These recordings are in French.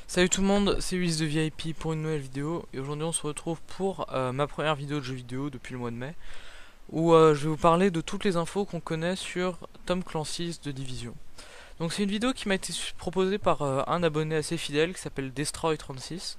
Salut tout le monde, c'est Ulysse de VIP pour une nouvelle vidéo et aujourd'hui on se retrouve pour ma première vidéo de jeu vidéo depuis le mois de mai où je vais vous parler de toutes les infos qu'on connaît sur Tom Clancy's The Division. Donc c'est une vidéo qui m'a été proposée par un abonné assez fidèle qui s'appelle Destroy36.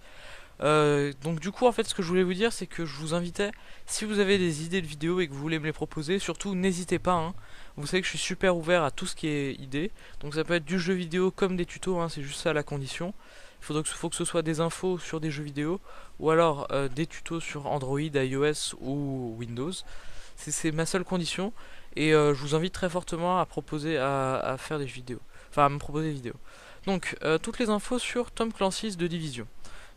Donc du coup en fait ce que je voulais vous dire c'est que je vous invitais, si vous avez des idées de vidéos et que vous voulez me les proposer, surtout n'hésitez pas hein. Vous savez que je suis super ouvert à tout ce qui est idée. Donc ça peut être du jeu vidéo comme des tutos hein, c'est juste ça la condition. Faut que ce soit des infos sur des jeux vidéo ou alors des tutos sur Android, iOS ou Windows. C'est ma seule condition et je vous invite très fortement à proposer à faire des vidéos. Enfin à me proposer des vidéos. Donc toutes les infos sur Tom Clancy's The Division.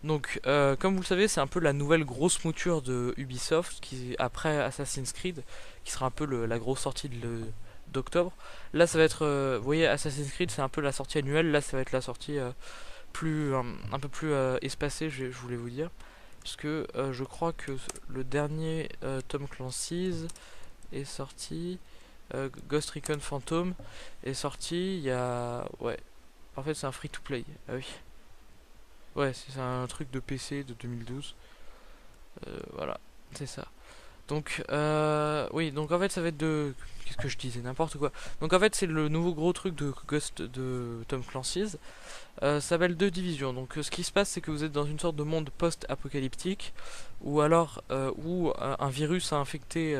Donc, comme vous le savez, c'est un peu la nouvelle grosse mouture de Ubisoft, qui après Assassin's Creed, qui sera un peu la grosse sortie d'octobre. Là, ça va être, vous voyez, Assassin's Creed, c'est un peu la sortie annuelle. Là, ça va être la sortie un peu plus espacée, je voulais vous dire, parce que je crois que le dernier Tom Clancy's est sorti, Ghost Recon Phantom est sorti il y a, ouais, en fait, c'est un free to play. Ah oui. Ouais, c'est un truc de PC de 2012. Voilà, c'est ça. Donc, oui, donc en fait, ça va être de. Qu'est-ce que je disais? N'importe quoi. Donc, en fait, c'est le nouveau gros truc de Ghost de Tom Clancy's. Ça s'appelle deux divisions. Donc, ce qui se passe, c'est que vous êtes dans une sorte de monde post-apocalyptique, ou alors où un virus a infecté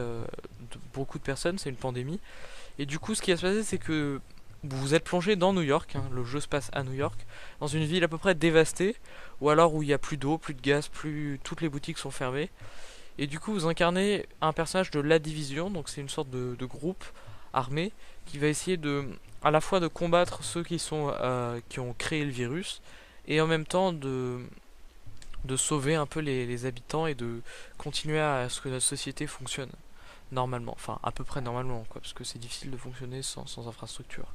beaucoup de personnes, c'est une pandémie. Et du coup, ce qui va se passer, c'est que vous vous êtes plongé dans New York, hein, le jeu se passe à New York, dans une ville à peu près dévastée, ou alors où il n'y a plus d'eau, plus de gaz, plus toutes les boutiques sont fermées. Et du coup, vous incarnez un personnage de la division, donc c'est une sorte de groupe armé qui va essayer de, à la fois de combattre ceux qui ont créé le virus, et en même temps de sauver un peu les habitants et de continuer à ce que notre société fonctionne normalement, enfin à peu près normalement, quoi, parce que c'est difficile de fonctionner sans infrastructure.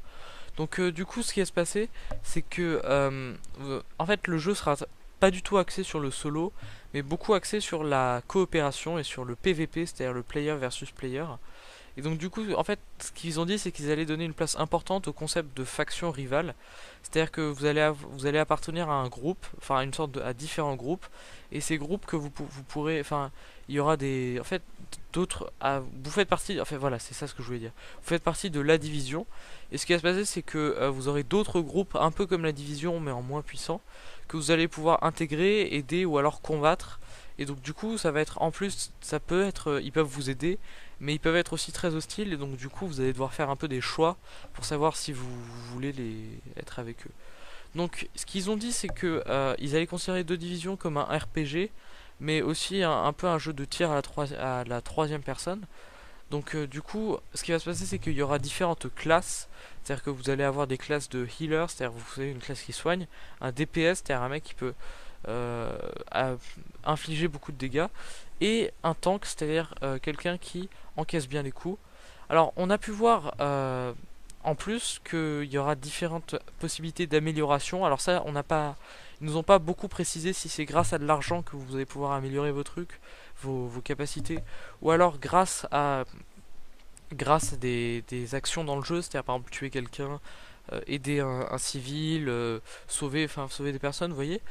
Donc du coup, ce qui va se passer, c'est que en fait, le jeu sera pas du tout axé sur le solo, mais beaucoup axé sur la coopération et sur le PVP, c'est-à-dire le player versus player. Et donc du coup, en fait, ce qu'ils ont dit, c'est qu'ils allaient donner une place importante au concept de faction rivale. C'est-à-dire que vous allez appartenir à un groupe, enfin à une sorte à différents groupes, et ces groupes que vous pourrez, enfin, il y aura des, en fait, d'autres, vous faites partie, enfin voilà, c'est ça ce que je voulais dire. Vous faites partie de la division, et ce qui va se passer, c'est que vous aurez d'autres groupes, un peu comme la division, mais en moins puissant, que vous allez pouvoir intégrer, aider ou alors combattre. Et donc du coup, ça va être en plus, ça peut être, ils peuvent vous aider mais ils peuvent être aussi très hostiles et donc du coup vous allez devoir faire un peu des choix pour savoir si vous voulez être avec eux. Donc ce qu'ils ont dit c'est que ils allaient considérer deux divisions comme un RPG mais aussi un peu un jeu de tir à la troisième personne. Donc du coup ce qui va se passer c'est qu'il y aura différentes classes, c'est-à-dire que vous allez avoir des classes de healer, c'est-à-dire vous avez une classe qui soigne, un DPS, c'est-à-dire un mec qui peut euh, infliger beaucoup de dégâts, et un tank, c'est-à-dire quelqu'un qui encaisse bien les coups. Alors on a pu voir en plus qu'il y aura différentes possibilités d'amélioration. Alors ça, on n'a pas, ils nous ont pas beaucoup précisé si c'est grâce à de l'argent que vous allez pouvoir améliorer vos trucs, vos capacités, ou alors grâce à des actions dans le jeu, c'est-à-dire par exemple tuer quelqu'un, aider un civil, sauver des personnes, vous voyez.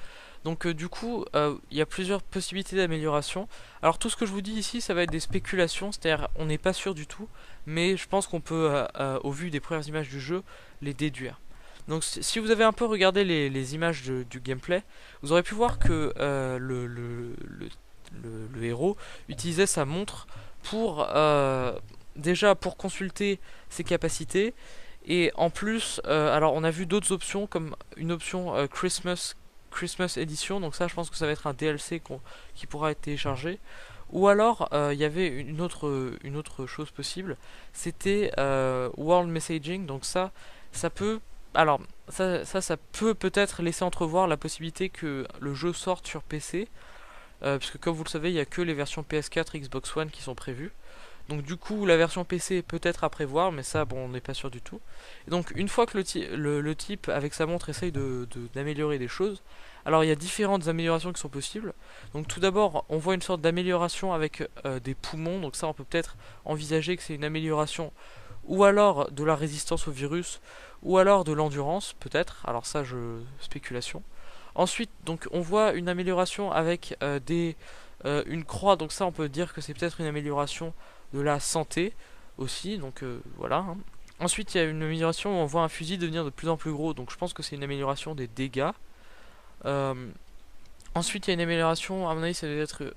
Donc du coup, il y a plusieurs possibilités d'amélioration. Alors tout ce que je vous dis ici, ça va être des spéculations, c'est-à-dire on n'est pas sûr du tout, mais je pense qu'on peut, au vu des premières images du jeu, les déduire. Donc si vous avez un peu regardé les images du gameplay, vous aurez pu voir que le héros utilisait sa montre pour déjà pour consulter ses capacités et en plus, alors on a vu d'autres options comme une option Christmas Edition, donc ça je pense que ça va être un DLC qui pourra être téléchargé. Ou alors il y avait une autre chose possible, c'était World Messaging, donc ça peut, alors ça peut peut-être laisser entrevoir la possibilité que le jeu sorte sur PC, puisque comme vous le savez il n'y a que les versions PS4 et Xbox One qui sont prévues. Donc du coup la version PC peut être à prévoir, mais ça bon on n'est pas sûr du tout. Et donc une fois que le type avec sa montre essaye d'améliorer des choses, alors il y a différentes améliorations qui sont possibles. Donc tout d'abord on voit une sorte d'amélioration avec des poumons, donc ça on peut peut-être envisager que c'est une amélioration ou alors de la résistance au virus, ou alors de l'endurance peut-être, alors ça je spéculation. Ensuite, donc on voit une amélioration avec une croix, donc ça on peut dire que c'est peut-être une amélioration de la santé aussi, donc voilà, hein. Ensuite, il y a une amélioration où on voit un fusil devenir de plus en plus gros, donc je pense que c'est une amélioration des dégâts. Euh, Ensuite, il y a une amélioration, à mon avis, ça doit être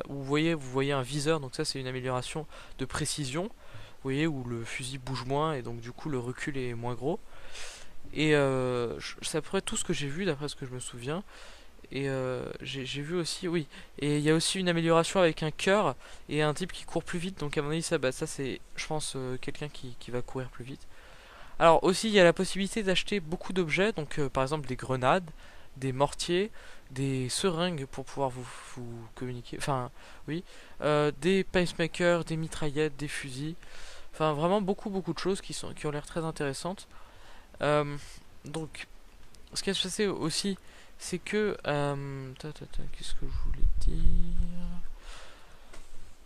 où vous voyez un viseur, donc ça c'est une amélioration de précision. Vous voyez où le fusil bouge moins et donc du coup le recul est moins gros. Et c'est à peu près tout ce que j'ai vu d'après ce que je me souviens. Et j'ai vu aussi, oui, et il y a aussi une amélioration avec un cœur et un type qui court plus vite. Donc à mon avis, ça c'est, je pense, quelqu'un qui va courir plus vite. Alors aussi, il y a la possibilité d'acheter beaucoup d'objets, donc par exemple des grenades, des mortiers, des seringues pour pouvoir vous communiquer, enfin oui, des pacemakers, des mitraillettes, des fusils, enfin vraiment beaucoup de choses qui ont l'air très intéressantes. Euh, donc, ce qui va se passer aussi, c'est que qu'est-ce que je voulais dire?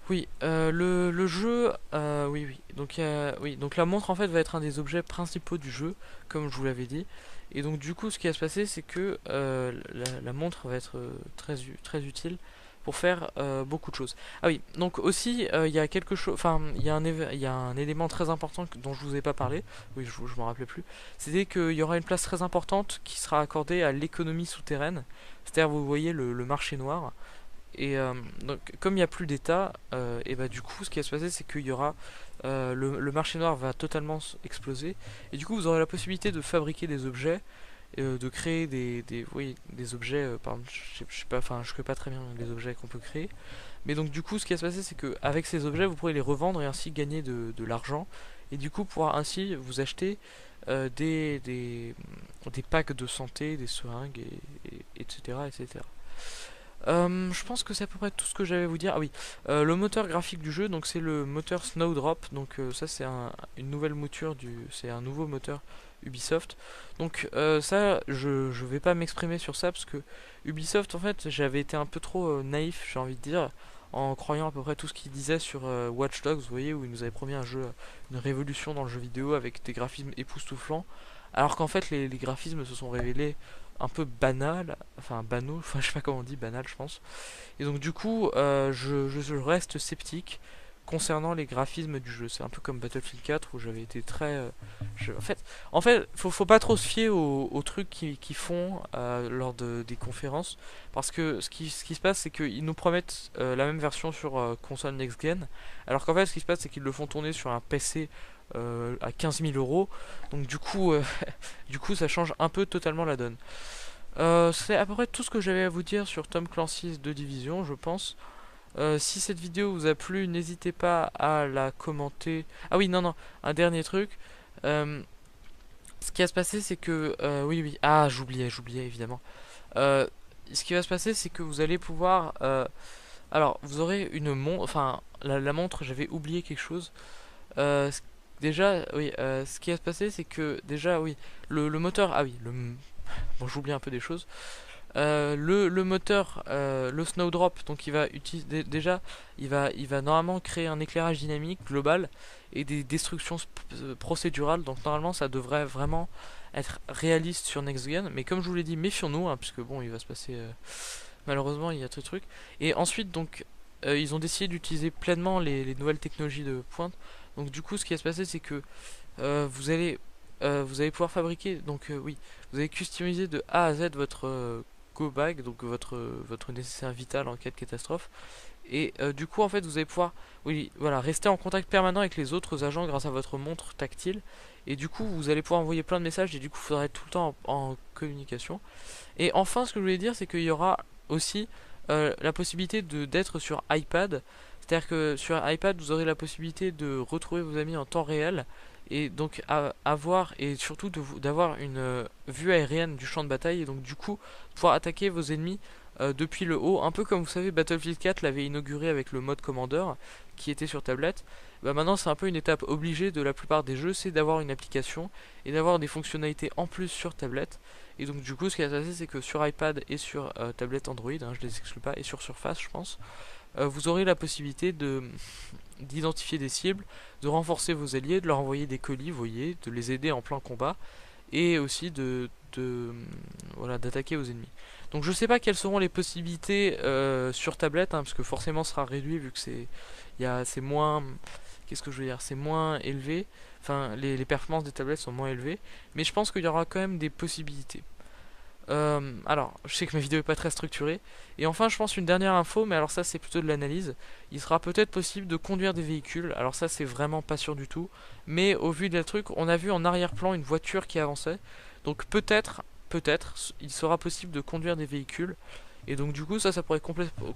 Oui, le jeu, oui, donc oui, donc la montre en fait va être un des objets principaux du jeu, comme je vous l'avais dit. Et donc du coup, ce qui va se passer, c'est que la montre va être très utile pour faire beaucoup de choses. Ah oui, donc aussi il y a quelque chose, enfin il y a un élément très important dont je vous ai pas parlé. Oui, je m'en rappelais plus. C'était qu'il y aura une place très importante qui sera accordée à l'économie souterraine. C'est-à-dire, vous voyez le marché noir. Et donc, comme il n'y a plus d'État, et bah du coup, ce qui va se passer, c'est qu'il y aura le marché noir va totalement exploser, et du coup, vous aurez la possibilité de fabriquer des objets, de créer oui, des objets. Par exemple, je sais pas, enfin, je connais pas très bien les objets qu'on peut créer, mais donc du coup, ce qui va se passer, c'est que avec ces objets, vous pourrez les revendre et ainsi gagner de l'argent, et du coup, pouvoir ainsi vous acheter des packs de santé, des seringues, etc., etc. Je pense que c'est à peu près tout ce que j'avais à vous dire. Ah oui, le moteur graphique du jeu, donc c'est le moteur Snowdrop. Donc ça c'est une nouvelle mouture c'est un nouveau moteur Ubisoft. Donc ça, je vais pas m'exprimer sur ça parce que Ubisoft, en fait, j'avais été un peu trop naïf, j'ai envie de dire, en croyant à peu près tout ce qu'il disait sur Watch Dogs, vous voyez, où il nous avait promis un jeu, une révolution dans le jeu vidéo avec des graphismes époustouflants, alors qu'en fait les graphismes se sont révélés un peu banal, enfin banaux, enfin je sais pas comment on dit, banal je pense. Et donc du coup, je reste sceptique concernant les graphismes du jeu. C'est un peu comme Battlefield 4 où j'avais été très... en fait, faut pas trop se fier aux trucs qu'ils font lors des conférences, parce que ce qui se passe, c'est qu'ils nous promettent la même version sur console next-gen, alors qu'en fait, ce qui se passe, c'est qu'ils le font tourner sur un PC à 15 000 euros. Donc du coup, du coup, ça change un peu totalement la donne. C'est à peu près tout ce que j'avais à vous dire sur Tom Clancy's The Division, je pense. Si cette vidéo vous a plu, n'hésitez pas à la commenter. Ah oui, non, un dernier truc. Euh, Ce qui va se passer, c'est que... oui, ah, j'oubliais, évidemment. Ce qui va se passer, c'est que vous allez pouvoir... alors, vous aurez une montre... Enfin, la montre, j'avais oublié quelque chose. Euh, ce- Déjà, oui, ce qui va se passer, c'est que déjà, oui, le moteur, ah oui, bon, j'oublie un peu des choses. Le moteur, le Snowdrop, donc il va utiliser déjà, il va normalement créer un éclairage dynamique global et des destructions procédurales. Donc normalement, ça devrait vraiment être réaliste sur Next Gen. Mais comme je vous l'ai dit, méfions-nous, hein, puisque bon, il va se passer, malheureusement, il y a ce truc. Et ensuite, donc, ils ont décidé d'utiliser pleinement les nouvelles technologies de pointe. Donc du coup, ce qui va se passer, c'est que euh, vous allez vous allez pouvoir fabriquer, donc oui, vous allez customiser de A à Z votre go bag, donc votre nécessaire vital en cas de catastrophe. Et du coup, en fait, vous allez pouvoir, oui, voilà, rester en contact permanent avec les autres agents grâce à votre montre tactile. Et du coup, vous allez pouvoir envoyer plein de messages et du coup, il faudra être tout le temps en communication. Et enfin, ce que je voulais dire, c'est qu'il y aura aussi la possibilité d'être sur iPad. C'est-à-dire que sur iPad, vous aurez la possibilité de retrouver vos amis en temps réel et donc avoir et surtout d'avoir une vue aérienne du champ de bataille et donc du coup pouvoir attaquer vos ennemis depuis le haut, un peu comme vous savez Battlefield 4 l'avait inauguré avec le mode Commander qui était sur tablette. Bah maintenant c'est un peu une étape obligée de la plupart des jeux, c'est d'avoir une application et d'avoir des fonctionnalités en plus sur tablette. Et donc du coup ce qui va se passer, c'est que sur iPad et sur tablette Android, hein, je les exclus pas, et sur Surface je pense, vous aurez la possibilité d'identifier des cibles, de renforcer vos alliés, de leur envoyer des colis, vous voyez, de les aider en plein combat. et aussi voilà, d'attaquer aux ennemis. Donc je sais pas quelles seront les possibilités sur tablette, hein, parce que forcément ce sera réduit vu que c'est moins, qu'est-ce que je veux dire, c'est moins élevé. Enfin, les performances des tablettes sont moins élevées, mais je pense qu'il y aura quand même des possibilités. Alors, je sais que ma vidéo est pas très structurée. Et enfin, je pense une dernière info, mais alors ça c'est plutôt de l'analyse. Il sera peut-être possible de conduire des véhicules. Alors ça c'est vraiment pas sûr du tout. Mais au vu des trucs, on a vu en arrière-plan une voiture qui avançait. Donc peut-être, il sera possible de conduire des véhicules. Et donc du coup ça pourrait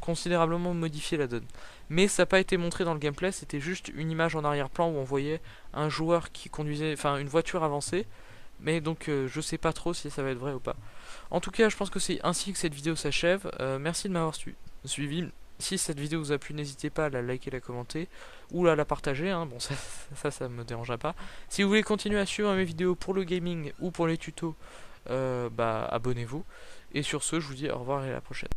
considérablement modifier la donne. Mais ça n'a pas été montré dans le gameplay, c'était juste une image en arrière-plan où on voyait un joueur qui conduisait, enfin une voiture avancer. Mais donc je sais pas trop si ça va être vrai ou pas. En tout cas, je pense que c'est ainsi que cette vidéo s'achève. Merci de m'avoir suivi. Si cette vidéo vous a plu, n'hésitez pas à la liker, la commenter ou à la partager. Hein. Bon, ça me dérangera pas. Si vous voulez continuer à suivre mes vidéos pour le gaming ou pour les tutos, bah abonnez-vous. Et sur ce, je vous dis au revoir et à la prochaine.